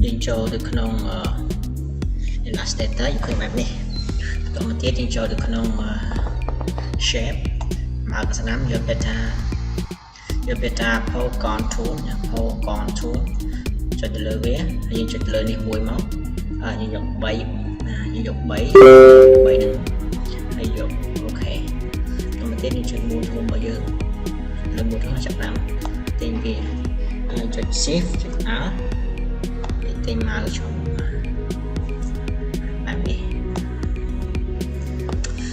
យើងចូលទៅក្នុង Illustrator យើងឃើញបែបនេះបន្តមកទៀតយើងចូលទៅក្នុង shape មកកស្នាមយកពេលថា polygon tool ចុចទៅលើវាហើយយើងចុចទៅលើនេះមួយមកយើងយក3យើងយក3ហ្នឹងហើយយកអូខេបន្តមកទៀតយើងចុច move tool របស់យើងលើ move tool ចាប់តាមទាញវាហើយចុច shift ចុច R ទាញមកជុំបែបនេះ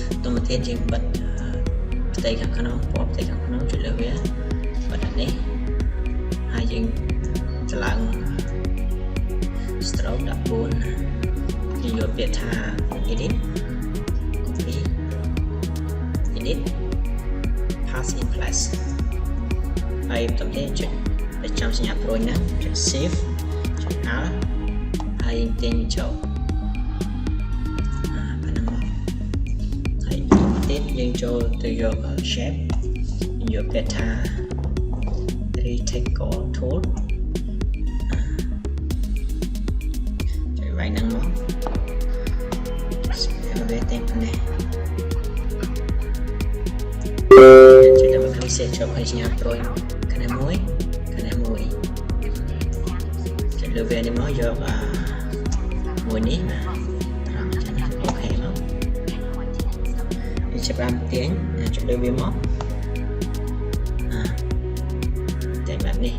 បន្តមកទៀតយើងបិទផ្ទៃខាងក្នុងពណ៌ផ្ទៃខាងក្នុងចុចលើវាបិទអានេះហើយយើងឆ្លើង stroke 14យើងយកពាក្យថា edit copy edit pass in place ហើយបន្តទៀតចុចប្រចាំសញ្ញាព្រួយណាចុច save ចុច R ហើយទាញចូលប៉ុណ្ណឹងមកហើយទៀតយើងចូលទៅយក shape យើងយកពាក្យថា reticle tool ចុចវាយហ្នឹងមកវាតែនេះចុចដល់មកសេចចូលឲ្យសញ្ញាព្រួយខាងនេះមួយចុចលើវានេះមកយកមួយនេះណាអូខេមកចាប់បានទាញចុចលើវាមកតែបែបនេះ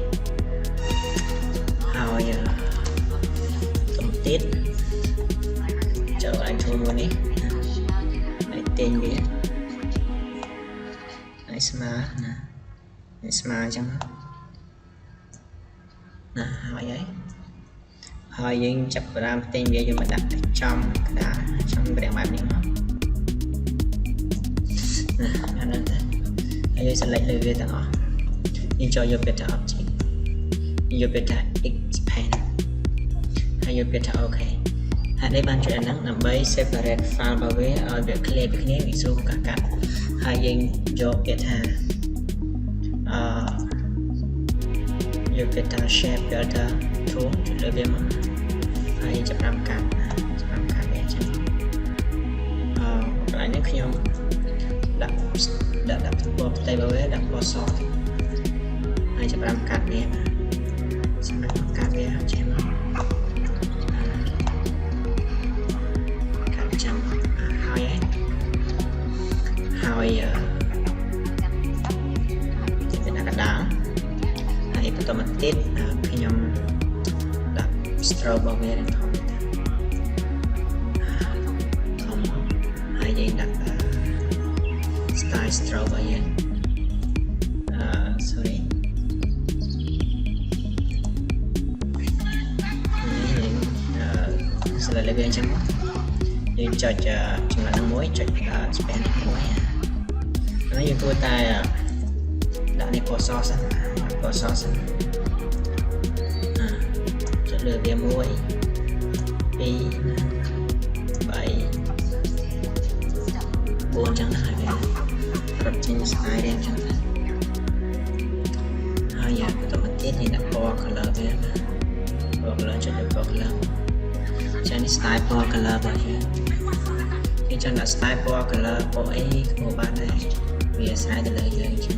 ហើយទំទៀតចូលឲ្យចូលមួយនេះហើយទាញវាឲ្យស្មើណាឲ្យស្មើអញ្ចឹងណាហើយយើងចាប់ផ្ដើមទាញវាយើងមកដាក់ចំក្តារចំព្រាំងបែបនេះមកណាហ្នឹងទៅហើយយើង select លើវាទាំងអស់យើងចូលយកពាក្យថា object យកពាក្យថា expand ហើយយកពាក្យថា OK ហើយនេះបានជួយអាហ្នឹងដើម្បី separate file របស់វាឲ្យវា clear ពីគ្នាវាស្រួលកាត់ហើយយើងយកពាក្យថាយកពាក្យថា shape filter tool ចុចលើវាមកហើយចាប់តាមកាត់វាអញ្ចឹងកន្លែងនេះខ្ញុំដាក់ពណ៌ផ្ទៃរបស់វាដាក់ពណ៌សហើយចាប់តាមកាត់វាសម្រាប់កាត់វាចេះមកកាត់ចាំហើយទៅដាក់កណ្ដាលហើយបន្តមកទៀតខ្ញុំដាក់ stroke របស់វាធំហើយយើងដាក់ style stroke របស់យើងsorry ស្លាប់លើវាអញ្ចឹងយើងចុចចំណុចហ្នឹងមួយចុច span មួយហើយយើងគួរតែដាក់នេះពណ៌សសិនចុចលើវា1 2 3 4ចឹងហើយវារត់ចេញស្អាយអញ្ចឹងហើយបន្តមកទៀតនេះដាក់ពណ៌ color វាពណ៌ color ចុចលើពណ៌ color ចានេះ style ពណ៌ color របស់យើងចង់ដាក់ style ពណ៌ color ពណ៌អីក៏បានដែរវាអាស្រ័យទៅលើយើងអញ្ចឹង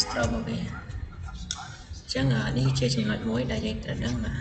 stroke របស់វាអញ្ចឹងនេះជាចំណុចមួយដែលយើងត្រូវដឹងបាទ